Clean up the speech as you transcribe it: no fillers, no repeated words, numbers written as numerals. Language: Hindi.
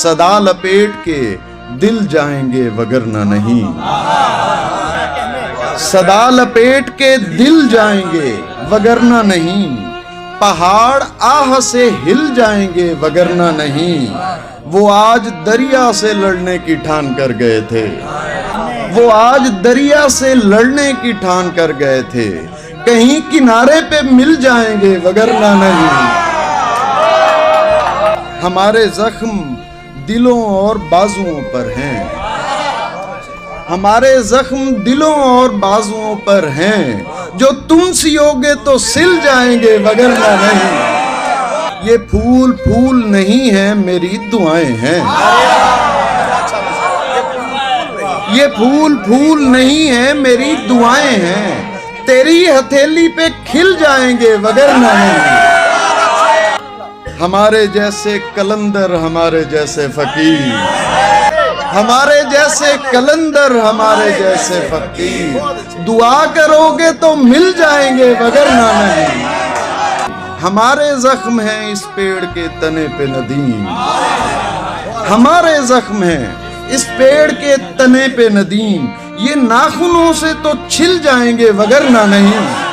सदा लपेट के दिल जाएंगे वगरना नहीं। सदा लपेट के दिल जाएंगे वगरना नहीं। पहाड़ आह से हिल जाएंगे वगरना नहीं। वो आज दरिया से लड़ने की ठान कर गए थे। वो आज दरिया से लड़ने की ठान कर गए थे। कहीं किनारे पे मिल जाएंगे वगरना नहीं। हमारे जख्म दिलों और बाजुओं पर हैं। हमारे जख्म दिलों और बाजुओं पर हैं। जो तुम सियोगे तो सिल जाएंगे वगरना नहीं। ये फूल फूल नहीं है, मेरी दुआएं हैं। ये फूल फूल नहीं है, मेरी दुआएं हैं। तेरी हथेली पे खिल जाएंगे वगरना नहीं। हमारे जैसे कलंदर, हमारे जैसे फकीर, हमारे जैसे कलंदर, हमारे जैसे फकीर, दुआ करोगे तो मिल जाएंगे वगरना नहीं। हमारे जख्म हैं इस पेड़ के तने पे नदीम। हमारे जख्म हैं इस पेड़ के तने पे नदीम। ये नाखूनों से तो छिल जाएंगे वगरना नहीं।